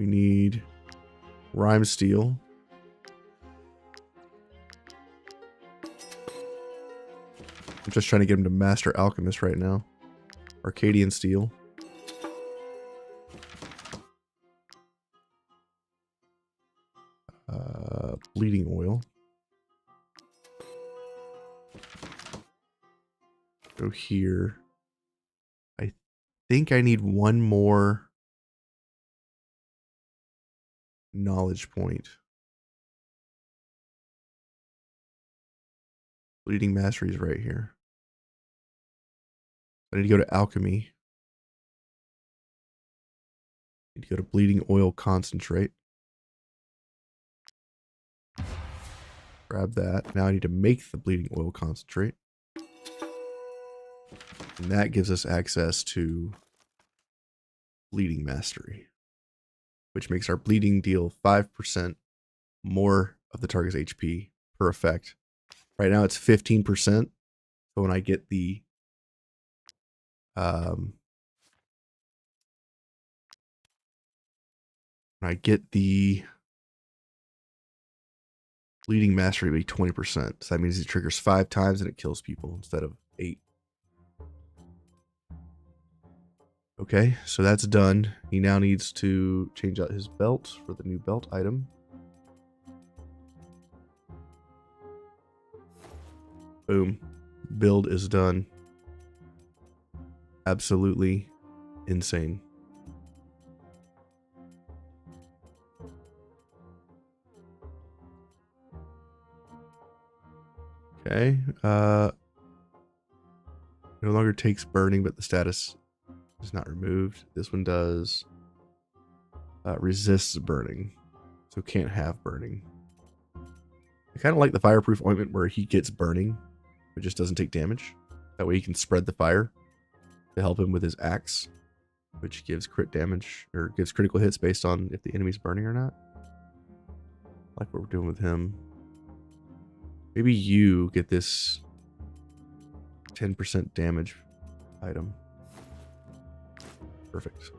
We need rhyme steel. I'm just trying to get him to master alchemist right now. Arcadian steel. Bleeding oil. Go here. I think I need one more knowledge point. Bleeding mastery is right here. I need to go to alchemy. I need to go to bleeding oil concentrate. Grab that. Now I need to make the bleeding oil concentrate. And that gives us access to bleeding mastery, which makes our bleeding deal 5% more of the target's HP per effect. Right now it's 15%. So when I get the bleeding mastery, it'll be 20%. So that means it triggers 5 times and it kills people instead of 8. Okay, so that's done. He now needs to change out his belt for the new belt item. Boom. Build is done. Absolutely insane. Okay. No longer takes burning, but the status is not removed. This one does resists burning, so can't have burning. I kind of like the fireproof ointment where he gets burning, but just doesn't take damage. That way he can spread the fire to help him with his axe, which gives crit damage or gives critical hits based on if the enemy's burning or not. I like what we're doing with him. Maybe you get this 10% damage item. Perfect.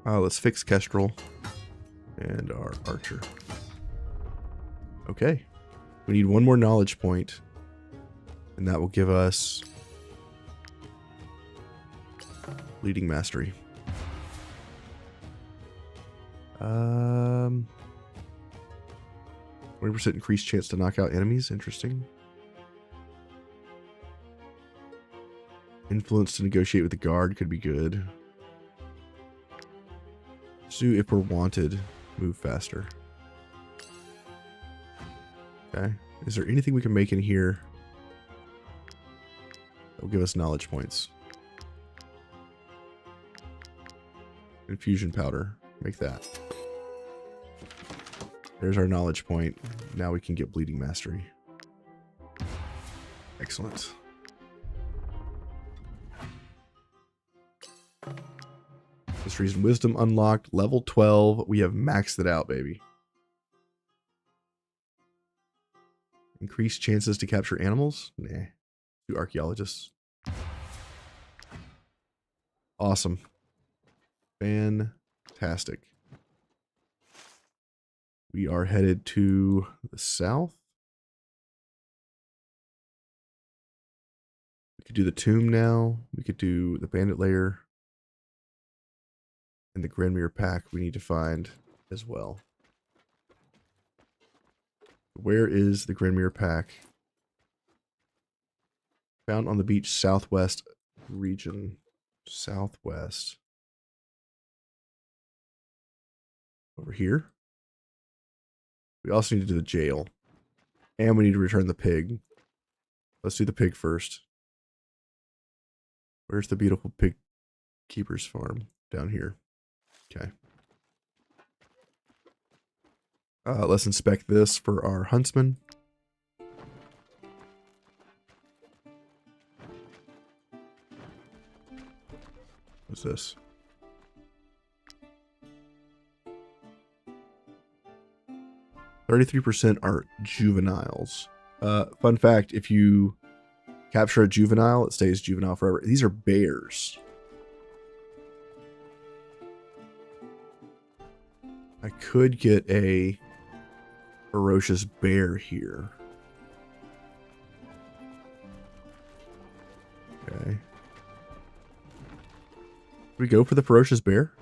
Let's fix Kestrel and our archer. Okay. We need one more knowledge point, and that will give us bleeding mastery. 20% increased chance to knock out enemies. Interesting. Influence to negotiate with the guard could be good. So if we're wanted, move faster. Okay. Is there anything we can make in here that will give us knowledge points? Infusion powder. Make that. There's our knowledge point. Now we can get bleeding mastery. Excellent. Mysteries and wisdom unlocked. Level 12. We have maxed it out, baby. Increased chances to capture animals? Nah. Do archaeologists. Awesome. Fantastic. We are headed to the south. We could do the tomb now. We could do the bandit lair. And the Grinmeer pack we need to find as well. Where is the Grinmeer pack? Found on the beach southwest region. Southwest. Over here. We also need to do the jail. And we need to return the pig. Let's do the pig first. Where's the beautiful pig keeper's farm? Down here. Okay. Let's inspect this for our huntsman. What's this? %33% are juveniles. Fun fact, if you capture a juvenile, it stays juvenile forever. These are bears. I could get a ferocious bear here. Okay. We go for the ferocious bear?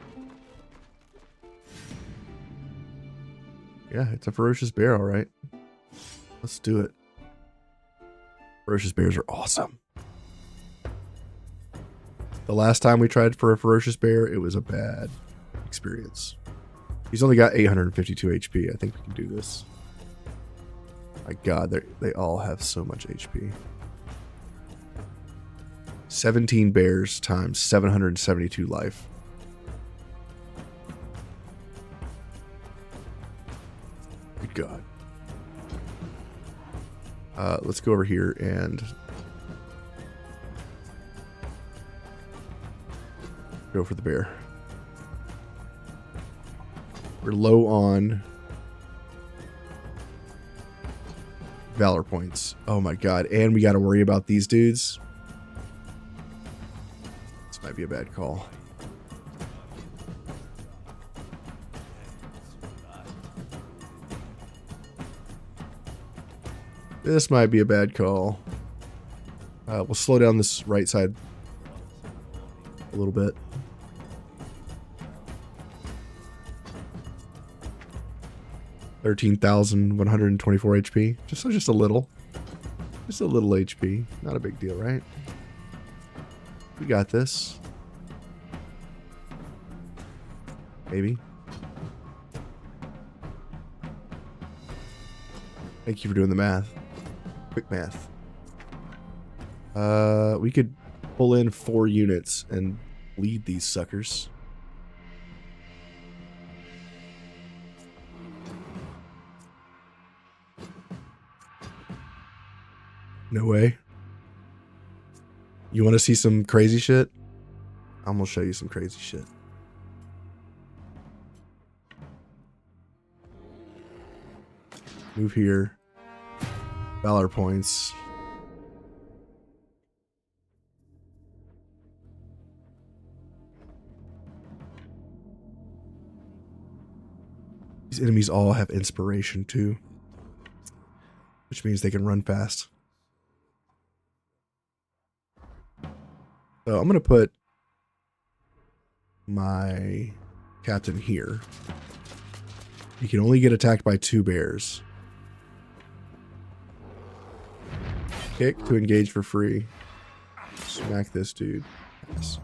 Yeah, it's a ferocious bear, all right. Let's do it. Ferocious bears are awesome. The last time we tried for a ferocious bear, it was a bad experience. He's only got 852 HP. I think we can do this. My God, they all have so much HP. 17 bears times 772 life. Good God. Let's go over here and go for the bear. We're low on valor points. Oh my God. And we got to worry about these dudes. This might be a bad call. This might be a bad call. We'll slow down this right side a little bit. $13,124 HP. Just a little. Just a little HP. Not a big deal, right? We got this. Maybe. Thank you for doing the math. Quick math. We could pull in 4 units and lead these suckers. No way. You want to see some crazy shit? I'm gonna show you some crazy shit. Move here. Valor points. These enemies all have inspiration too, which means they can run fast. So I'm going to put my captain here. He can only get attacked by 2 bears. Kick to engage for free. Smack this dude. Yes.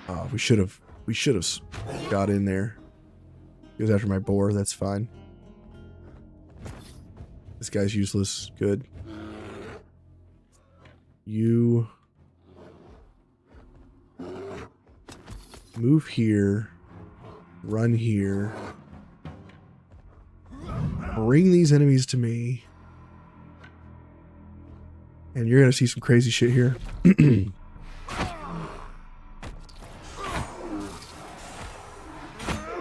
Oh, we should have got in there. He was after my boar. That's fine. This guy's useless. Good. You move here, run here, bring these enemies to me, and you're gonna see some crazy shit here.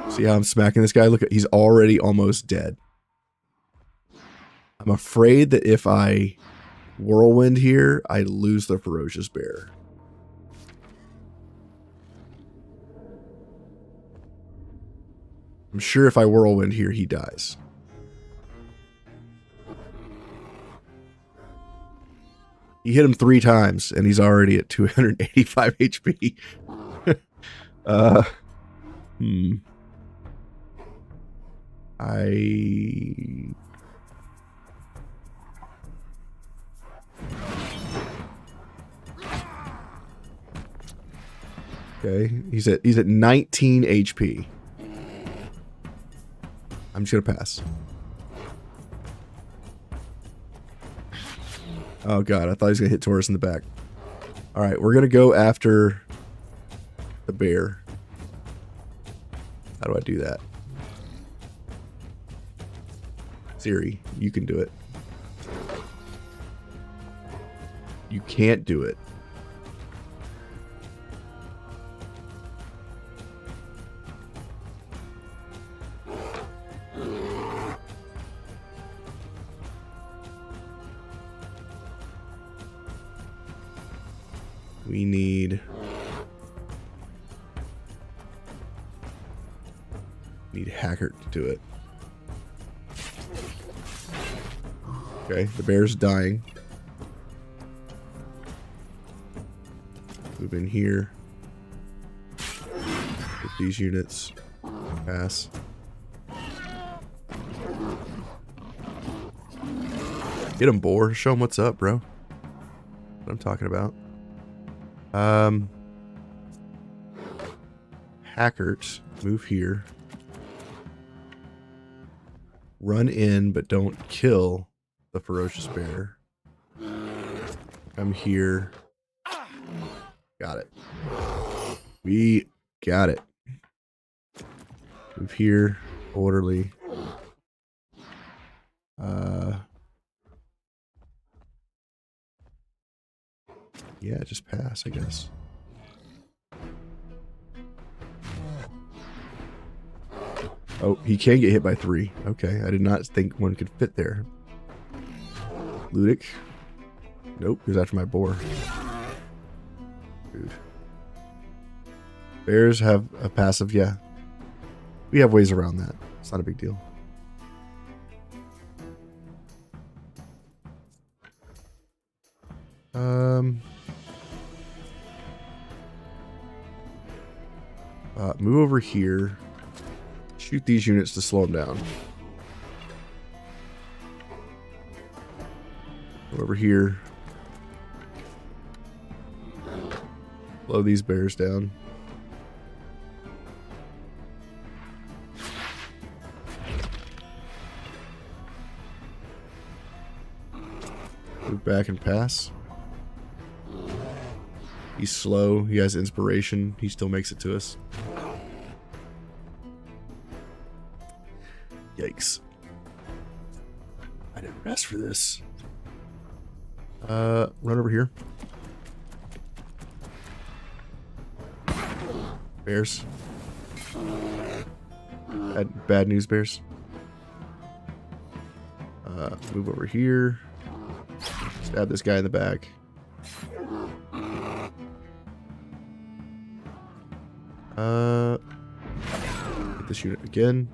See how I'm smacking this guy? Look, he's already almost dead. I'm afraid that if I whirlwind here, I lose the ferocious bear. I'm sure if I whirlwind here, he dies. He hit him 3 times, and he's already at 285 HP. Okay, he's at 19 HP. I'm just gonna pass. Oh God, I thought he was gonna hit Taurus in the back. All right, we're gonna go after the bear. How do I do that? Siri, you can do it. You can't do it. We need Need Hackert to do it. Okay, the bear's dying. Move in here. With these units. Pass. Get him, boar. Show him what's up, bro. What I'm talking about. Hackert, move here. Run in, but don't kill the ferocious bear. Come here. Got it. We got it. Move here. Orderly. Yeah, just pass, I guess. Oh, he can get hit by 3. Okay, I did not think one could fit there. Ludic. Nope, he was after my boar. Dude. Bears have a passive, yeah. We have ways around that. It's not a big deal. Move over here. Shoot these units to slow them down. Go over here. Slow these bears down. Move back and pass. He's slow. He has inspiration. He still makes it to us. Yikes. I didn't rest for this. Run over here. Bears. Bad news, bears. Move over here. Stab this guy in the back. Hit this unit again.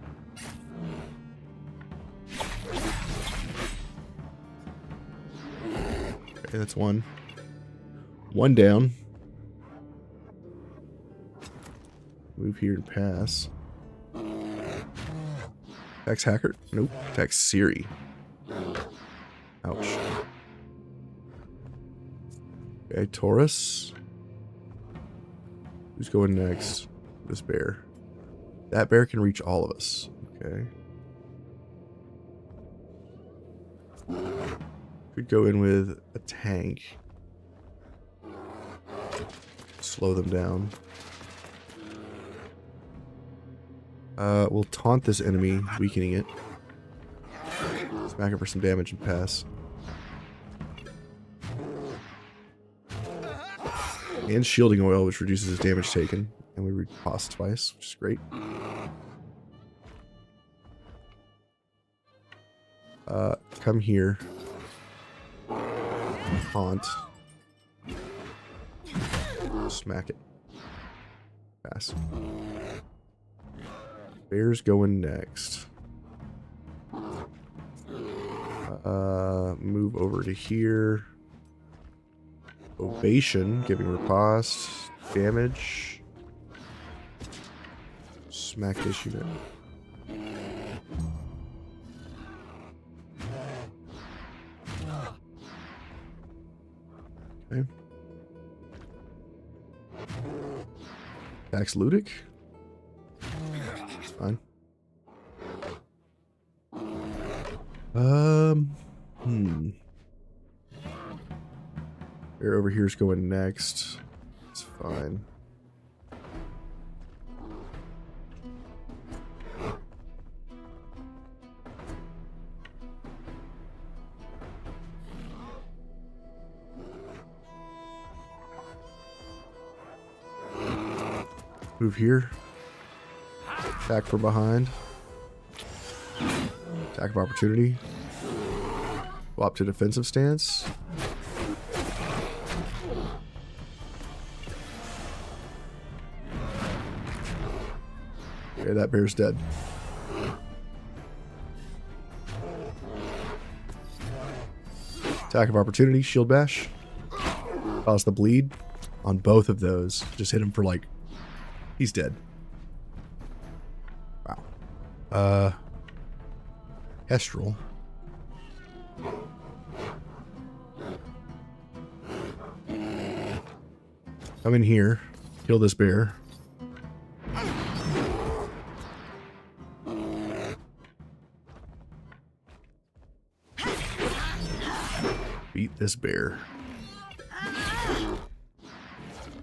Okay, that's one. One down. Move here and pass. Attacks Hacker? Nope. Attacks Siri. Ouch. Okay, Taurus. Who's going next? This bear. That bear can reach all of us. Okay. Could go in with a tank. Slow them down. We'll taunt this enemy, weakening it. Smack it for some damage and pass. And shielding oil, which reduces his damage taken. And we riposte twice, which is great. Come here. Taunt. Smack it. Pass. Bear's going next. Move over to here. Ovation, giving riposte. Damage. Smack this unit. Okay. Attacks Ludic. It's fine. Bear over here is going next. It's fine. Move here. Attack from behind. Attack of opportunity. Swap to defensive stance. Okay, that bear's dead. Attack of opportunity, shield bash. Cause the bleed on both of those. Just hit him for like... He's dead. Wow. Kestrel. Come in here. Kill this bear. Beat this bear.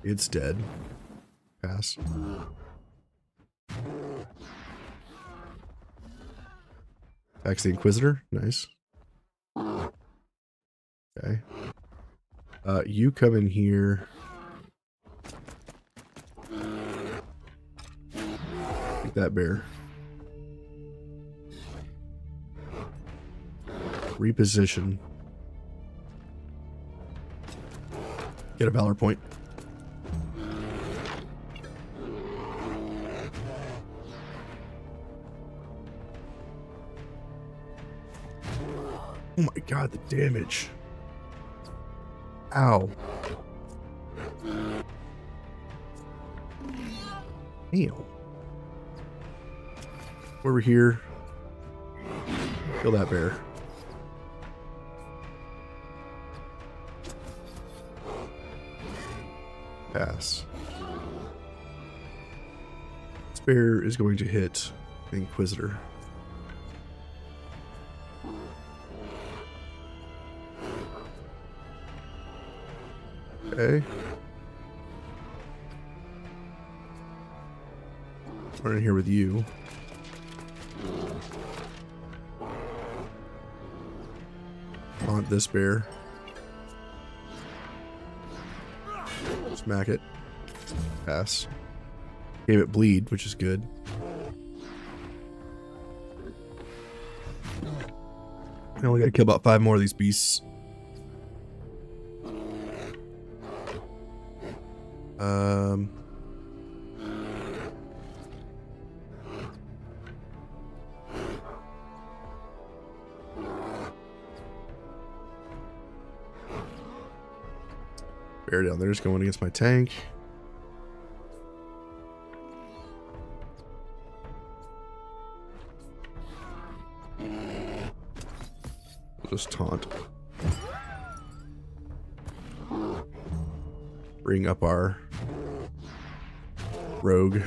It's dead. Pass. Attacks the Inquisitor. Nice. Okay. You come in here. Take that bear. Reposition. Get a valor point. Oh my god, the damage. Ow. Damn. Over here. Kill that bear. Pass. This bear is going to hit the Inquisitor. Okay. We're in here with you. Haunt this bear. Smack it. Pass. Gave it bleed, which is good. I only gotta kill about 5 more of these beasts. Bear down there's going against my tank. We'll just taunt. Bring up our rogue.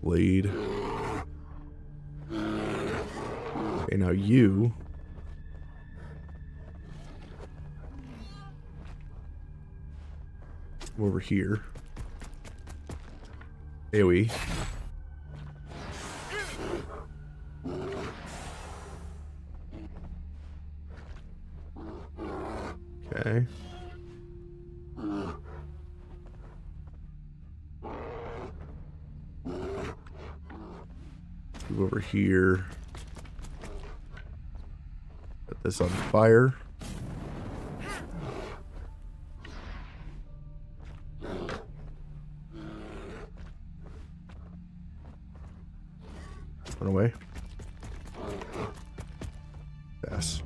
Blade. Okay, now you. Come over here. AoE. Okay. Move over here. Put this on fire. Run away. Pass.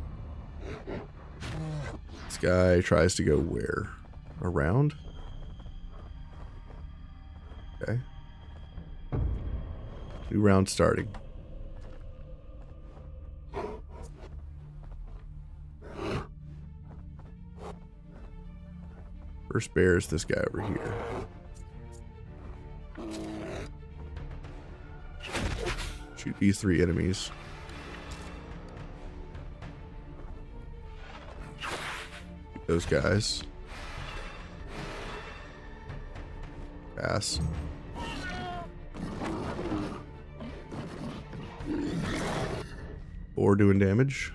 This guy tries to go where? Around? Okay. New round starting. First bear is this guy over here. Shoot these 3 enemies. Shoot those guys. Pass. Or doing damage.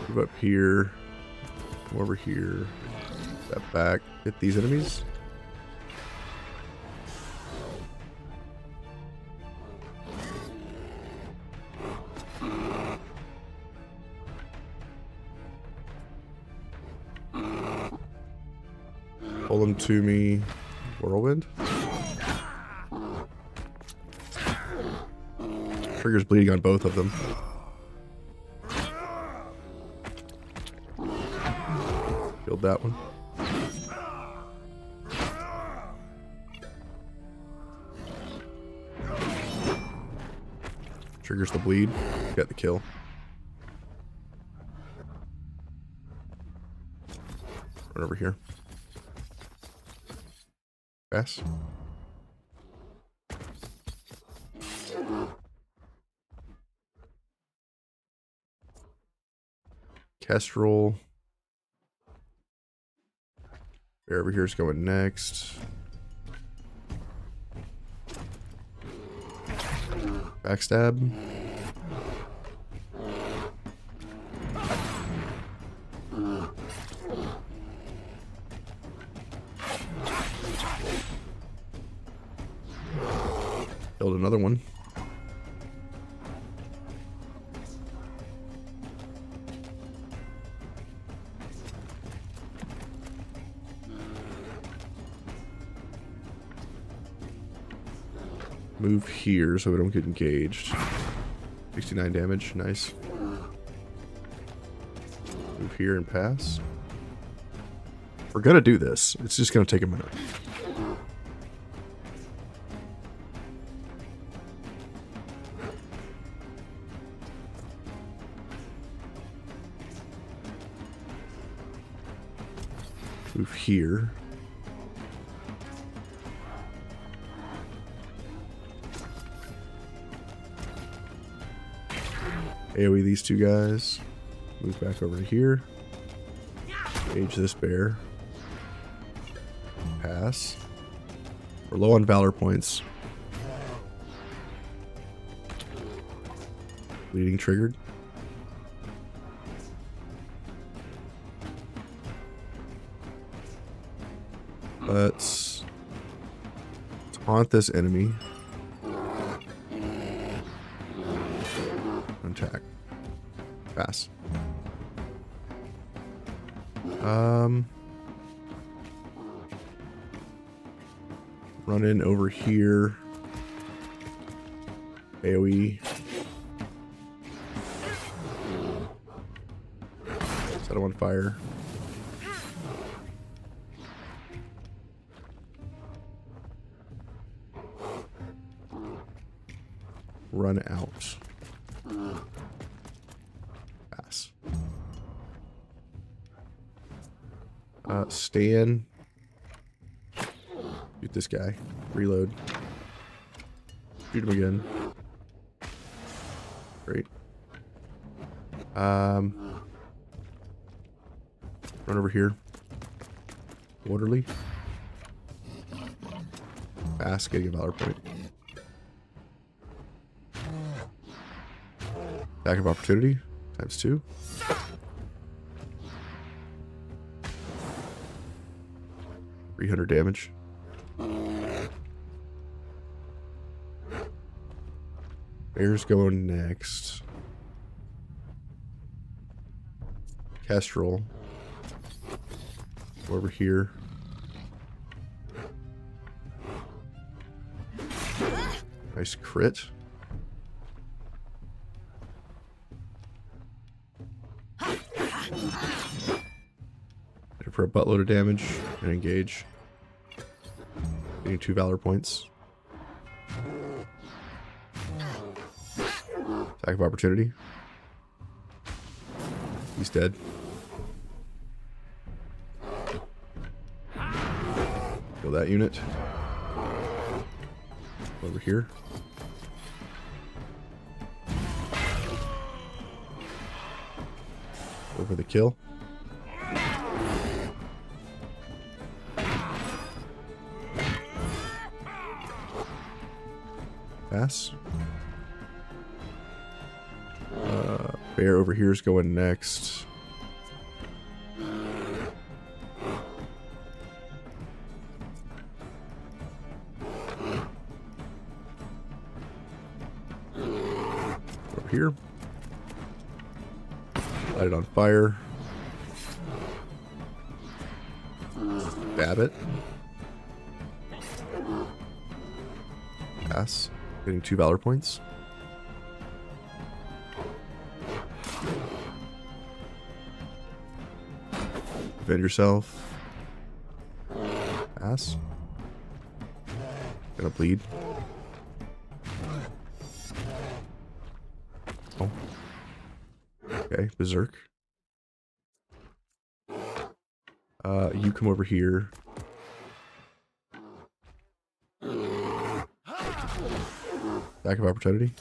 Move up here. Come over here. Step back. Hit these enemies. Pull him to me. Whirlwind. Trigger's bleeding on both of them. Killed that one. Triggers the bleed. Got the kill. Run over here. Pass. Kestrel. Bear over here is going next. Backstab. Killed another one. Move here so we don't get engaged. 69 damage, nice. Move here and pass. We're gonna do this. It's just gonna take a minute. Move here. AoE these two guys. Move back over to here. Engage this bear. Pass. We're low on valor points. Bleeding triggered. Let's taunt this enemy. Attack. Pass. Run in over here. AoE. Set him on fire. Run out. Pass. Stand. Shoot this guy. Reload. Shoot him again. Great. Run over here. Orderly. Pass, getting a valor point. Attack of opportunity, ×2. $300 damage. Bear's going next. Kestrel. Go over here. Nice crit. Hit it for a buttload of damage and engage. Getting 2 valor points. Attack of opportunity. He's dead. Kill that unit. Over here. Over the kill. Pass. Bear over here is going next. Over here. Light it on fire. Stab it. Pass. Getting 2 valor points. Defend yourself. Pass. Gonna bleed. Oh. Okay, berserk. You come over here. Attack of opportunity.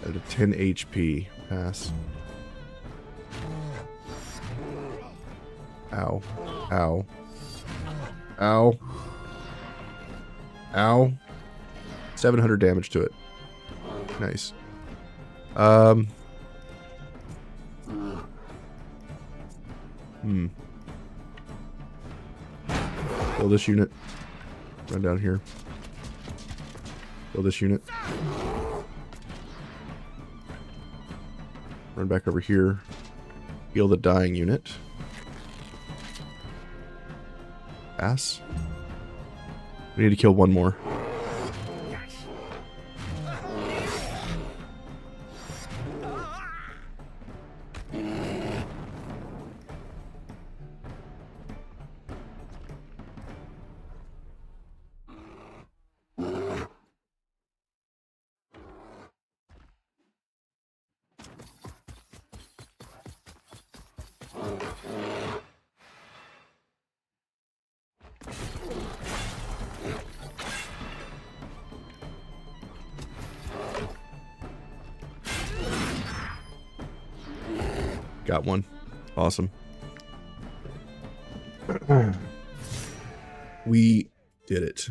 At a 10 HP. Pass. Ow. Ow. Ow. Ow. 700 damage to it. Nice. Kill this unit. Run down here. Kill this unit. Run back over here. Heal the dying unit. Pass. We need to kill one more. Got one. Awesome. We did it.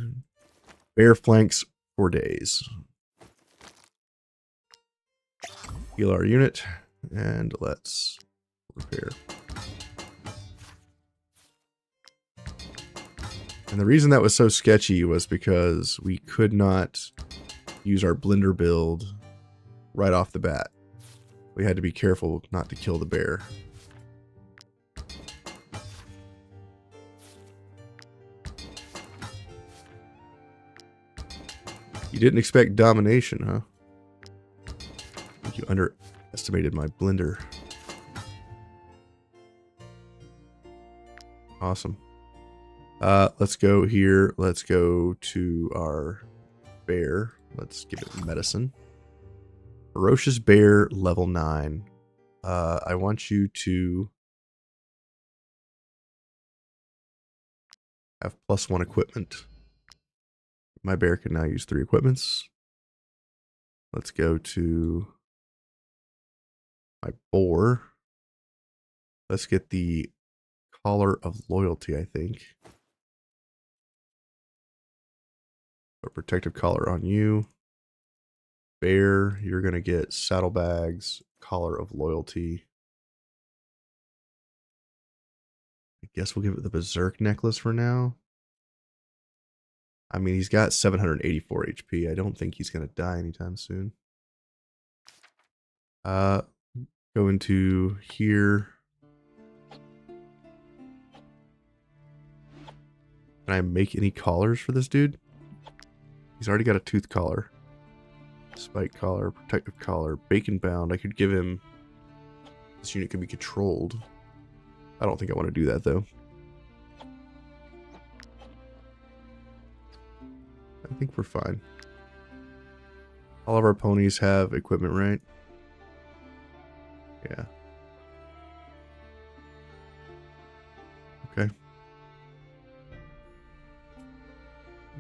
Bear flanks for days. Heal our unit, and let's repair. And the reason that was so sketchy was because we could not use our blender build right off the bat. We had to be careful not to kill the bear. You didn't expect domination, huh? You underestimated my blender. Awesome. Let's go here. Let's go to our bear. Let's give it medicine. Ferocious bear, level 9. I want you to have +1 equipment. My bear can now use 3 equipments. Let's go to my boar. Let's get the collar of loyalty, I think. A protective collar on you. Bear, you're going to get saddlebags, collar of loyalty. I guess we'll give it the berserk necklace for now. I mean, he's got 784 HP. I don't think he's going to die anytime soon. Go into here. Can I make any collars for this dude? He's already got a tooth collar. Spike collar, protective collar, bacon bound. I could give him... This unit can be controlled. I don't think I want to do that, though. I think we're fine. All of our ponies have equipment, right? Yeah. Okay.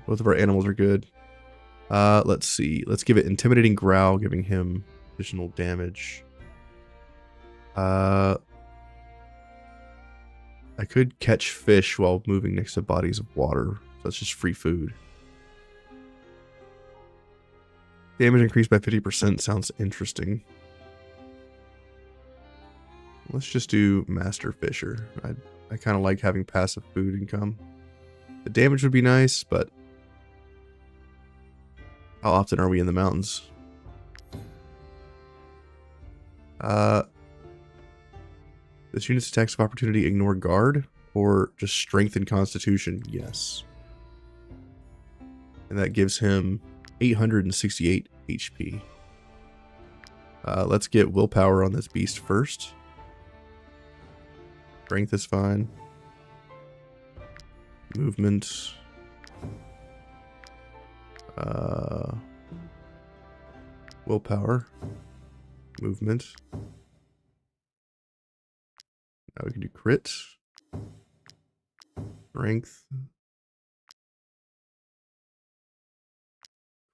Both of our animals are good. Let's see. Let's give it intimidating growl, giving him additional damage. I could catch fish while moving next to bodies of water. So that's just free food. Damage increased by 50% sounds interesting. Let's just do Master Fisher. I kind of like having passive food income. The damage would be nice, but How often are we in the mountains? This unit's attacks of opportunity ignore guard or just strength and constitution? Yes. And that gives him 868 HP. Let's get willpower on this beast first. Strength is fine. Movement. Willpower. Movement. Now we can do crit. Strength.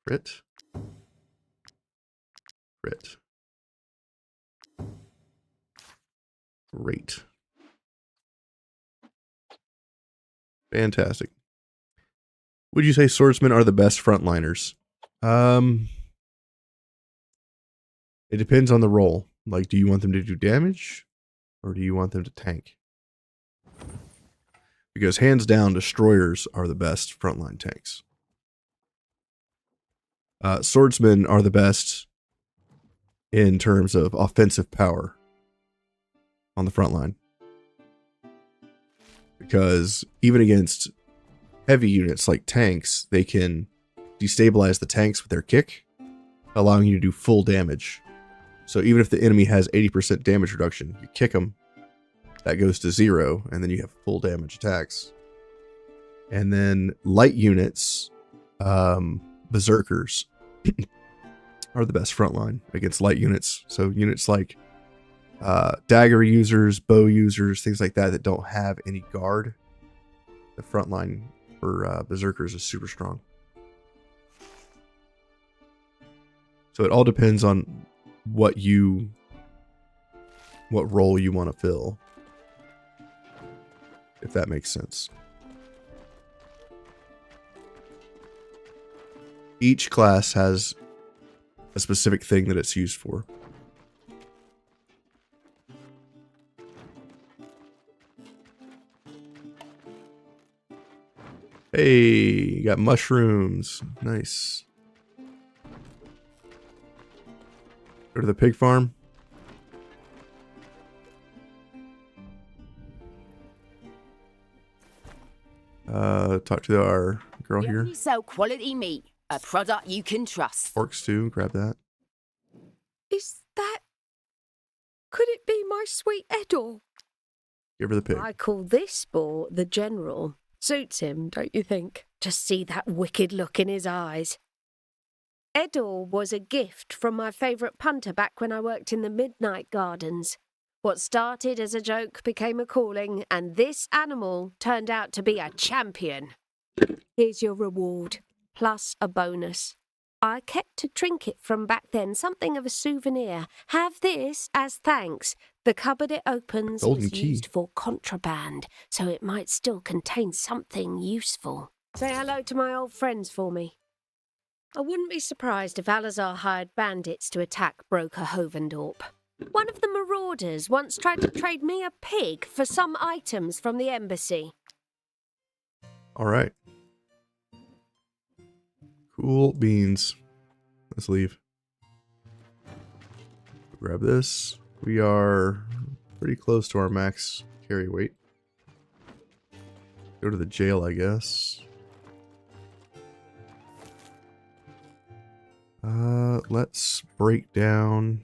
Crit. Crit. Great. Fantastic. Would you say swordsmen are the best frontliners? It depends on the role. Like, do you want them to do damage? Or do you want them to tank? Because hands down, destroyers are the best frontline tanks. Swordsmen are the best in terms of offensive power on the front line. Because even against heavy units like tanks, they can destabilize the tanks with their kick, allowing you to do full damage. So even if the enemy has 80% damage reduction, you kick them, that goes to 0, and then you have full damage attacks. And then light units, berserkers, are the best frontline against light units. So units like dagger users, bow users, things like that don't have any guard. The front line for berserkers is super strong. So it all depends on what role you want to fill, if that makes sense. Each class has a specific thing that it's used for. Hey, you got mushrooms. Nice. Go to the pig farm. Talk to our girl here. We sell quality meat, a product you can trust. Pork stew, grab that. Is that... Could it be my sweet Edor? Give her the pig. I call this sport the General. Suits him, don't you think? Just see that wicked look in his eyes. Edor was a gift from my favourite punter back when I worked in the Midnight Gardens. What started as a joke became a calling, and this animal turned out to be a champion. Here's your reward, plus a bonus. I kept a trinket from back then, something of a souvenir. Have this as thanks. The cupboard it opens Golden was key. used for contraband, so it might still contain something useful. Say hello to my old friends for me. I wouldn't be surprised if Alazar hired bandits to attack Broker Hovendorp. One of the marauders once tried to trade me a pig for some items from the embassy. All right. Cool beans. Let's leave. Grab this. We are pretty close to our max carry weight. Go to the jail, I guess. Let's break down.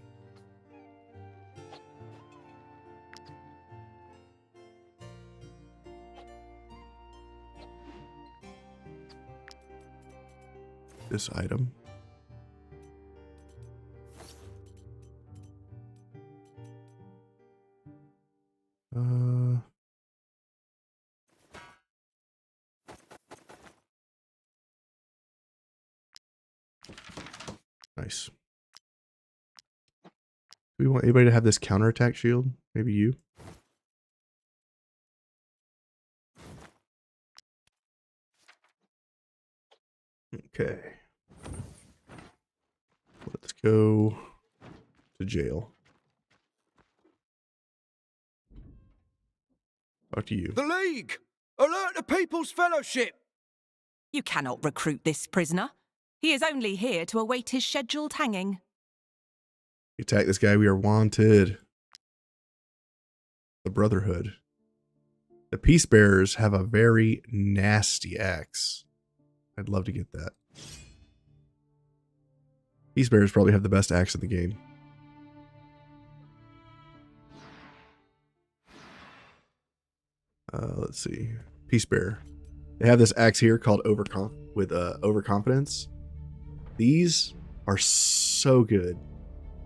This item. Nice. Do we want anybody to have this counterattack shield? Maybe you? Okay. Let's go to jail. Talk to you. The League! Alert the People's Fellowship! You cannot recruit this prisoner. He is only here to await his scheduled hanging. Attack this guy. We are wanted. The Brotherhood. The Peace Bearers have a very nasty axe. I'd love to get that. Peace Bearers probably have the best axe in the game. Let's see. Peace Bearer. They have this axe here called Overconfidence. These are so good.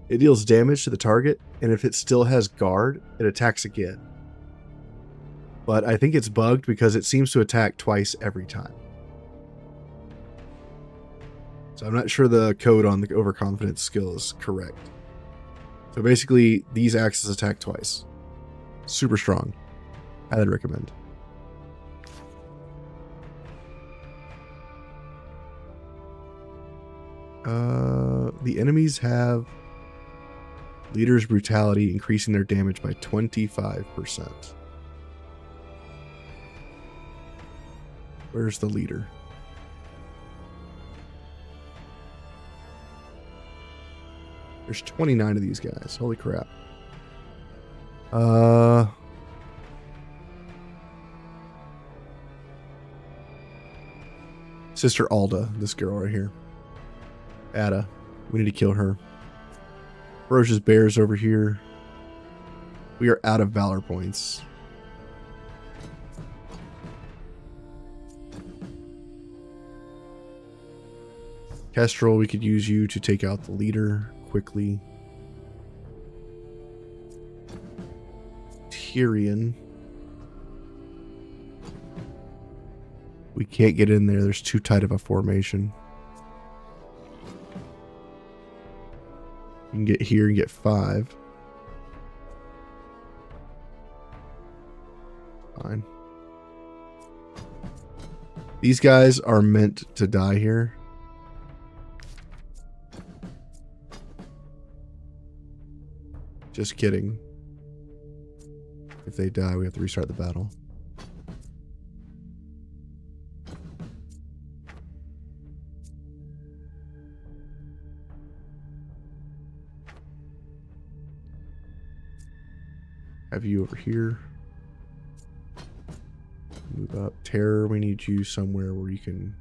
It deals damage to the target, and if it still has guard, it attacks again. But I think it's bugged because it seems to attack twice every time. So I'm not sure the code on the Overconfidence skill is correct. So basically, these axes attack twice. Super strong. Highly recommend. The enemies have Leader's Brutality, increasing their damage by 25%. Where's the leader? There's 29 of these guys. Holy crap. Sister Alda, this girl right here. Ada. We need to kill her. Ferocious Bears over here. We are out of Valor points. Kestrel, we could use you to take out the leader quickly. Tyrion. We can't get in there. There's too tight of a formation. You can get here and get 5. Fine. These guys are meant to die here. Just kidding. If they die, we have to restart the battle. Have you over here. Move up. Terror, we need you somewhere where you can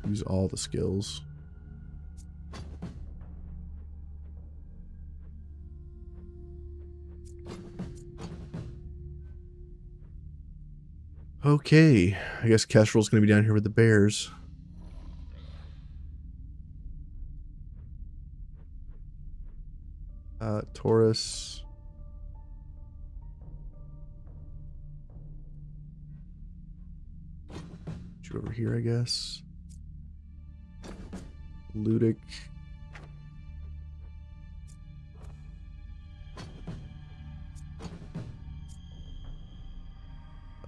use all the skills. Okay, I guess Kestrel's going to be down here with the bears. Taurus. Put you over here, I guess. Ludic.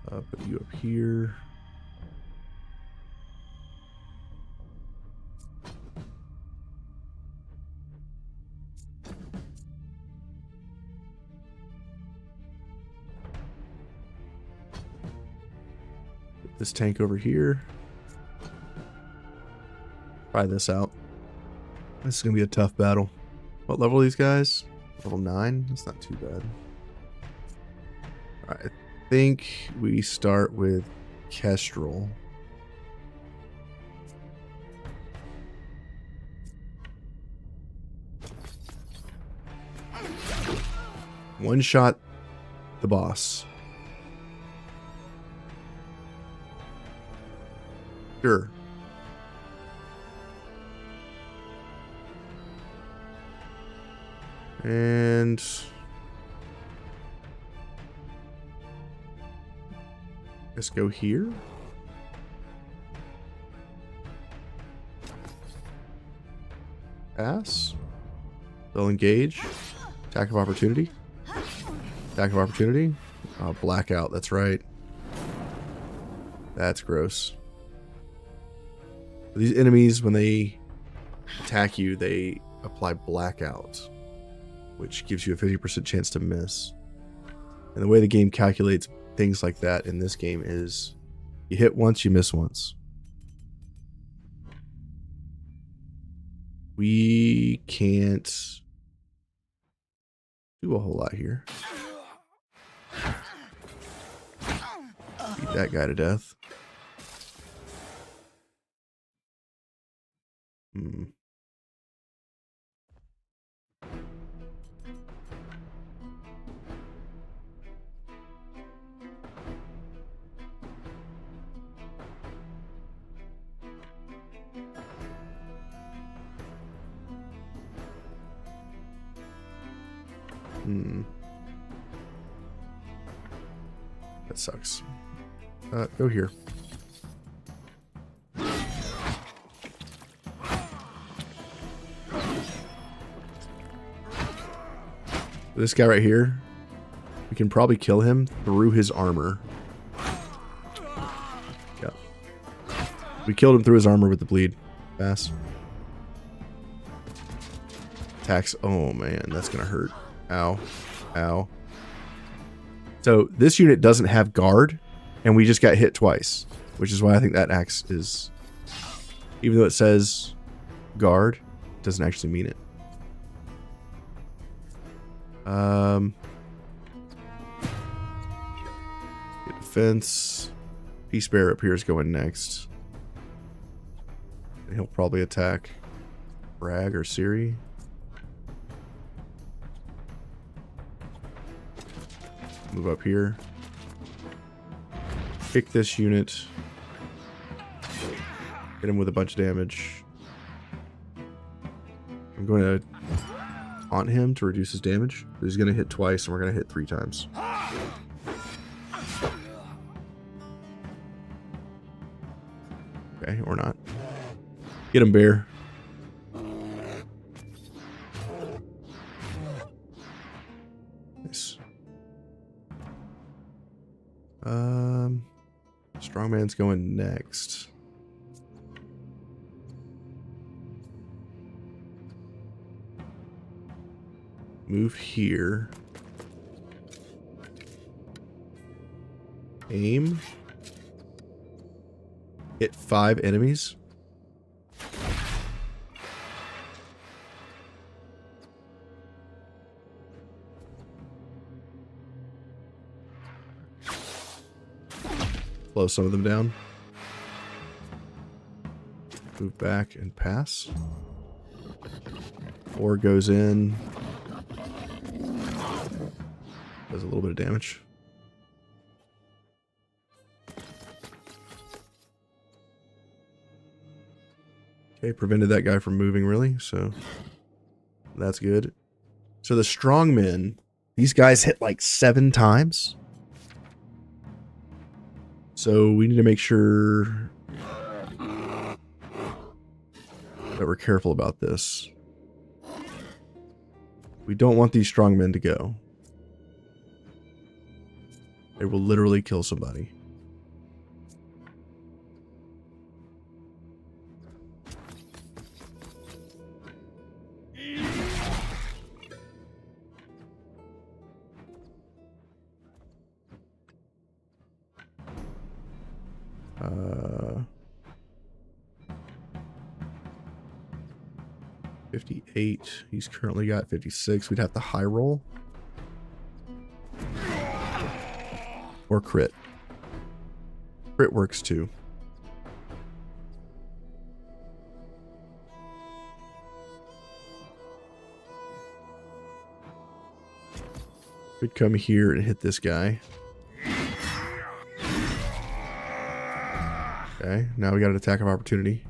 Put you up here. Put this tank over here. Try this out. This is going to be a tough battle. What level are these guys? Level 9? That's not too bad. Alright, I think we start with Kestrel. One shot the boss. Sure. And let's go here. Pass. They'll engage. Attack of opportunity. Attack of opportunity. Oh, blackout. That's right. That's gross. These enemies, when they attack you, they apply blackout, which gives you a 50% chance to miss. And the way the game calculates things like that in this game is You hit once, you miss once. We can't do a whole lot here. Beat that guy to death. That sucks. Go here. This guy right here, we can probably kill him through his armor. Yeah. We killed him through his armor with the bleed. Pass. Attacks. Oh man, that's gonna hurt. Ow. Ow. So this unit doesn't have guard, and we just got hit twice, which is why I think that axe is, even though it says guard, it doesn't actually mean it. Get defense. Peace Bearer up here is going next. And he'll probably attack Bragg or Siri. Move up here. Kick this unit. Hit him with a bunch of damage. I'm going to taunt him to reduce his damage. He's going to hit twice, and we're going to hit 3 times. Okay, or not. Get him, bear. Nice. Strongman's going next. Move here. Aim. Hit 5 enemies. Slow some of them down. Move back and pass. 4 goes in. Does a little bit of damage. Okay, prevented that guy from moving really, so that's good. So the strongmen, these guys hit like 7 times. So we need to make sure that we're careful about this. We don't want these strongmen to go. They will literally kill somebody. Uh, 58. He's currently got 56. We'd have to high roll. Or crit. Crit works too. Could come here and hit this guy. Okay, now we got an attack of opportunity.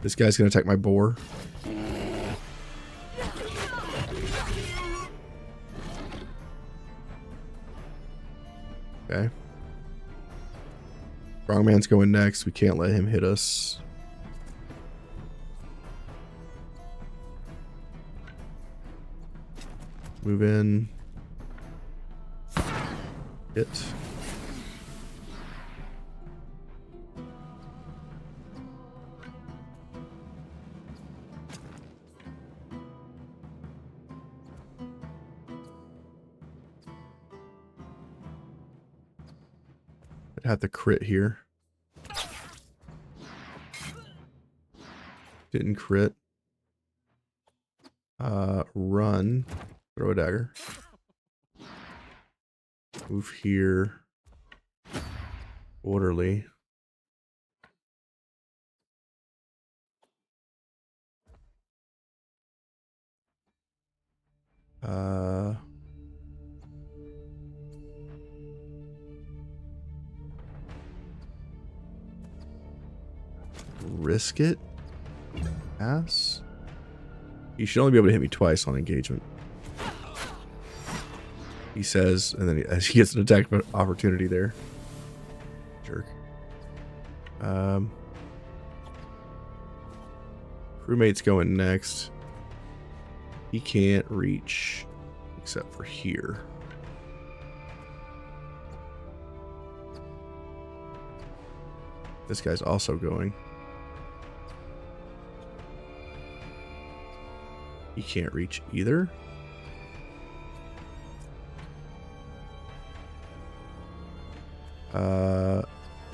This guy's gonna attack my boar. Okay. Strongman's going next. We can't let him hit us. Move in. Hit. I'd have to crit here. Didn't crit. Run. Throw a dagger. Move here. Orderly. Risk it. Pass. You should only be able to hit me twice on engagement. He says, and then he gets an attack opportunity there. Jerk. Crewmate's going next. He can't reach except for here. This guy's also going. He can't reach either.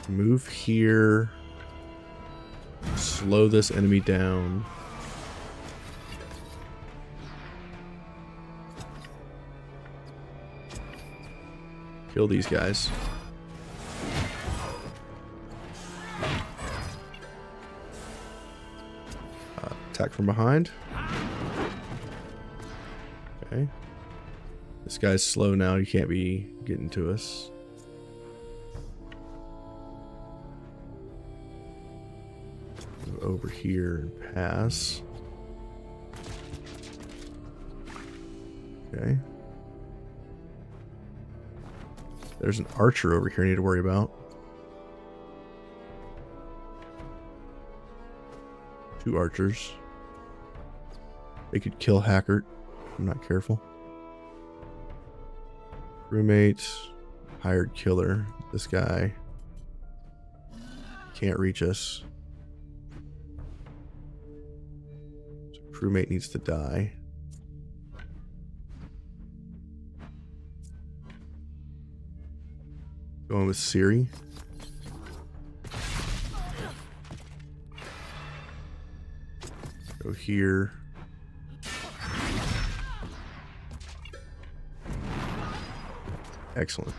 Move here. Slow this enemy down. Kill these guys. Attack from behind. Okay. This guy's slow now. He can't be getting to us. Move over here and pass. Okay. There's an archer over here I need to worry about. 2 archers. They could kill Hackert. I'm not careful. Crewmate. Hired killer. This guy can't reach us. So crewmate needs to die. Going with Siri. Go here. Excellent.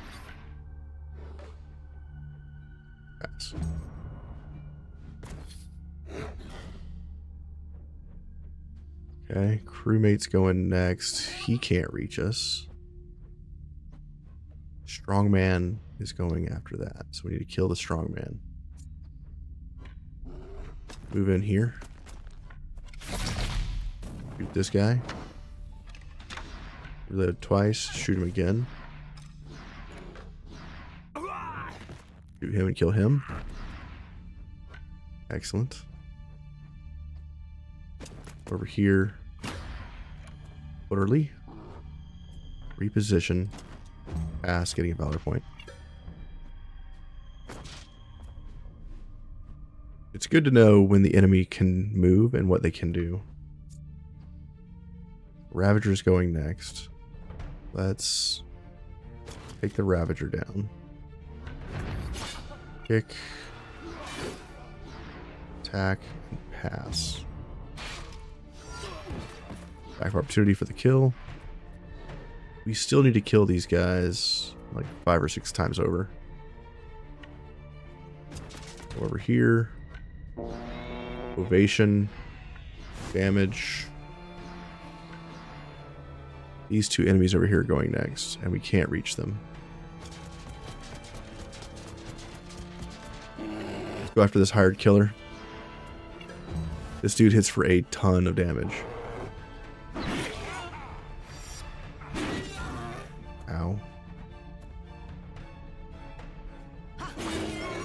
Pass. Okay, crewmate's going next. He can't reach us. Strongman is going after that, so we need to kill the strongman. Move in here. Shoot this guy. Reload twice. Shoot him again. Shoot him and kill him. Excellent. Over here. Orderly. Reposition. Pass, getting a valor point. It's good to know when the enemy can move and what they can do. Ravager's going next. Let's take the Ravager down. Kick. Attack. And pass. Back of opportunity for the kill. We still need to kill these guys like 5 or 6 times over. Go over here. Ovation. Damage. These 2 enemies over here are going next, and we can't reach them. Let's go after this hired killer. This dude hits for a ton of damage. Ow.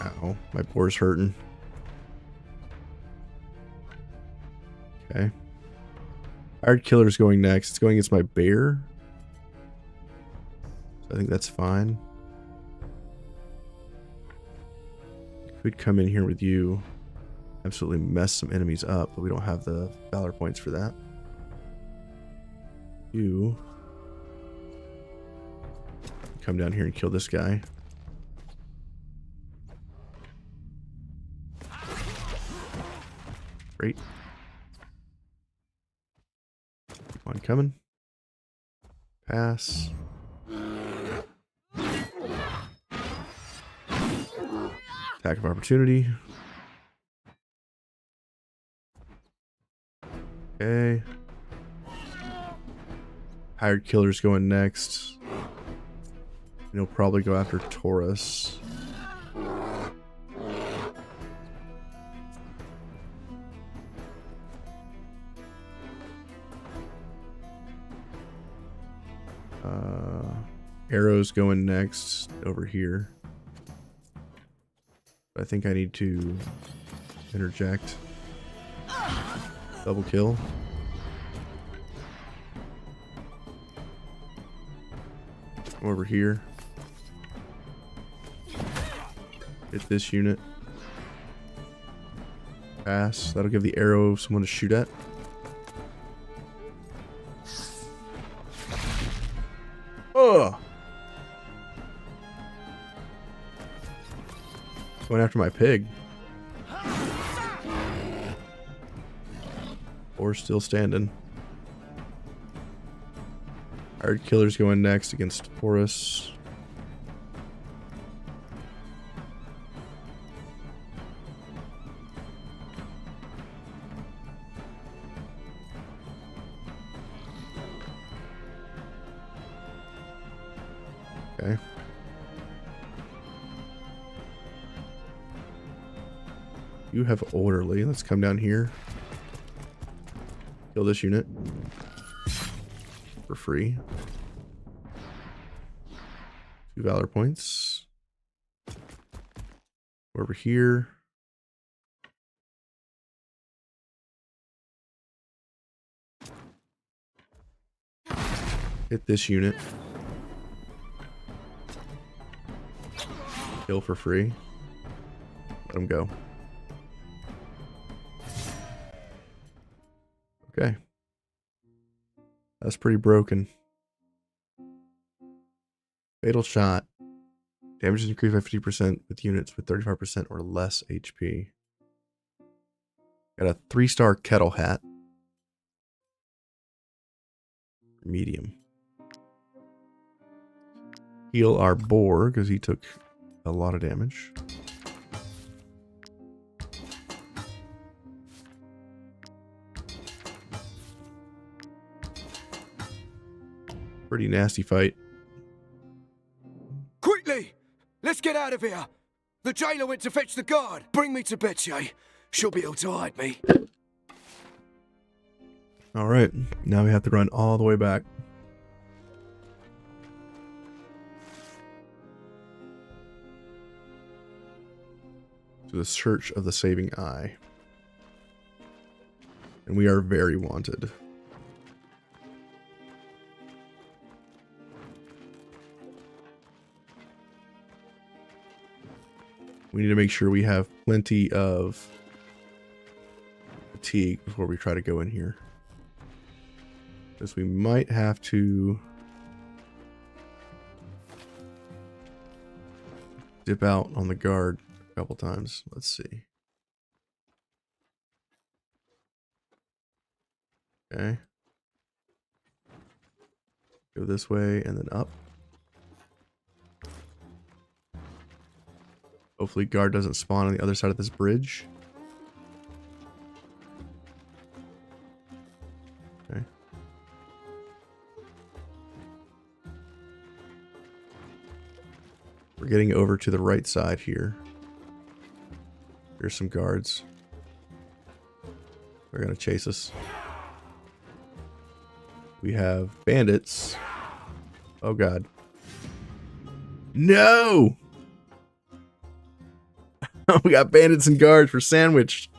Ow. My boar's hurting. Okay. Hired killer's going next. It's going against my bear. So I think that's fine. Could come in here with you. Absolutely mess some enemies up, but we don't have the valor points for that. You come down here and kill this guy. Great. One coming. Pass. Attack of opportunity. Okay. Hired killer's going next. And he'll probably go after Taurus. Arrow's going next over here. I think I need to interject. Double kill. Come over here. Hit this unit. Pass. That'll give the arrow someone to shoot at. Oh! Going after my pig. Or still standing. Hired killer's going next against Taurus. Okay. You have orderly. Let's come down here. Kill this unit. For free. 2 valor points. Over here. Hit this unit. Kill for free. Let him go. Okay. That's pretty broken. Fatal shot. Damage is increased by 50% with units with 35% or less HP. Got a 3-star kettle hat. Medium. Heal our boar because he took a lot of damage. Pretty nasty fight. Quickly! Let's get out of here! The jailer went to fetch the guard. Bring me to Betche. She'll be able to hide me. Alright, now we have to run all the way back. To the Church of the Saving Eye. And we are very wanted. We need to make sure we have plenty of fatigue before we try to go in here. Because we might have to dip out on the guard a couple times. Let's see. Okay. Go this way and then up. Hopefully guard doesn't spawn on the other side of this bridge. Okay. We're getting over to the right side here. Here's some guards. They're gonna chase us. We have bandits. Oh god. No! We got bandits and guards for sandwiched.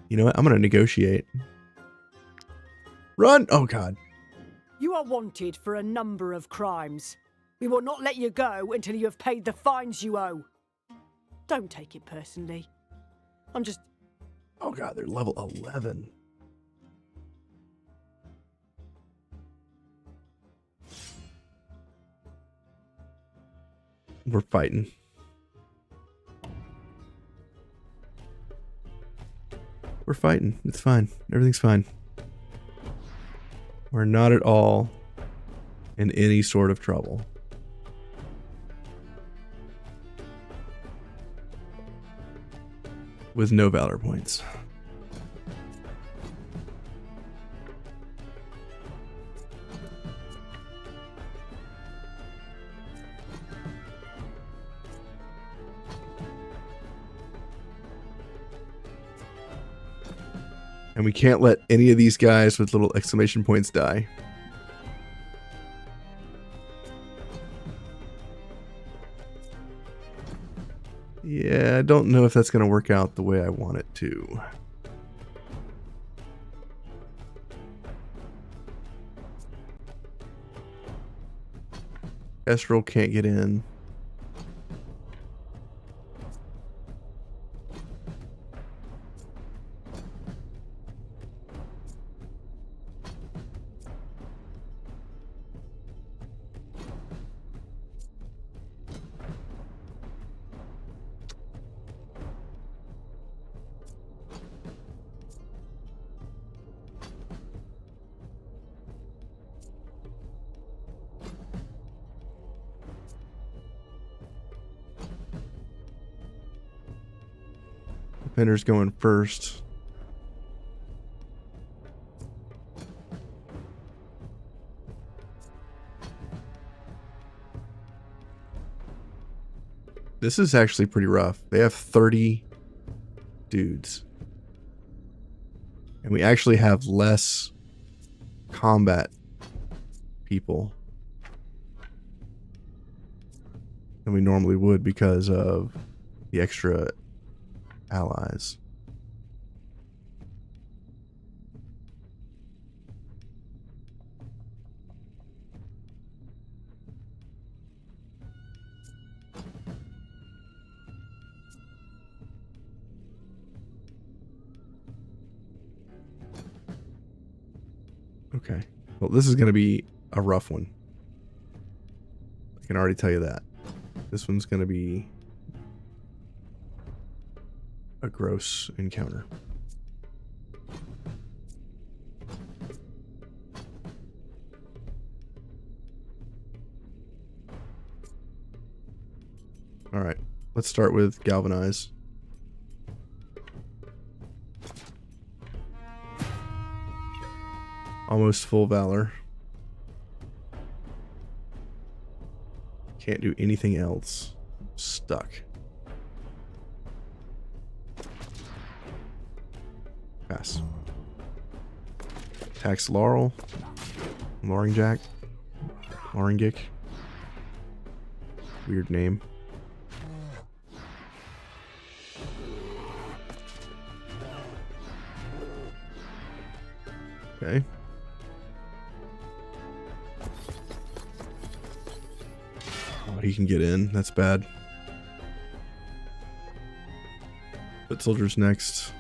You know what? I'm gonna negotiate. Run! Oh god. You are wanted for a number of crimes. We will not let you go until you have paid the fines you owe. Don't take it personally. I'm just... Oh god, they're level 11. We're fighting. We're fighting. It's fine. Everything's fine. We're not at all in any sort of trouble. With no valor points. And we can't let any of these guys with little exclamation points die. Yeah, I don't know if that's going to work out the way I want it to. Kestrel can't get in. Defender's going first. This is actually pretty rough. They have 30 dudes. And we actually have less combat people than we normally would because of the extra allies. Okay. Well, this is going to be a rough one. I can already tell you that. This one's going to be a gross encounter. All right. Let's start with Galvanize. Almost full valor. Can't do anything else. Stuck. Pass. Tax Laurel. Loringjack. Loringick. Weird name. Okay. Oh, he can get in. That's bad. Foot soldiers next.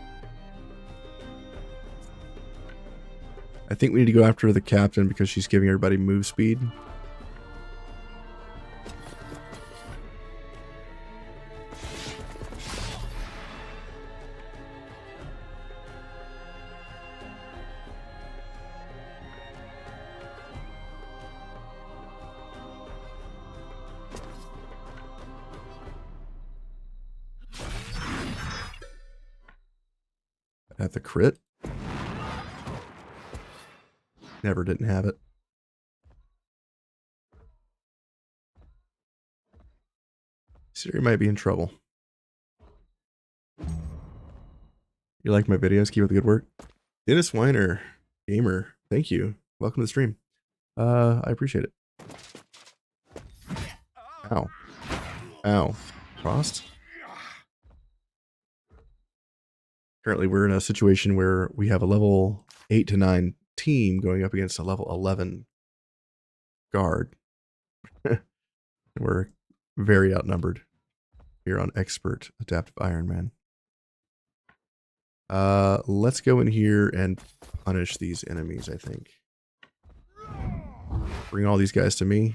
I think we need to go after the captain because she's giving everybody move speed. At the crit. Never didn't have it. Siri might be in trouble. You like my videos? Keep up the good work. Dennis Weiner, gamer, thank you. Welcome to the stream. I appreciate it. Ow. Ow. Frost? Currently, we're in a situation where we have a level 8 to 9 team going up against a level 11 guard. We're very outnumbered here on Expert Adaptive Ironman. Let's go in here and punish these enemies, I think. Bring all these guys to me.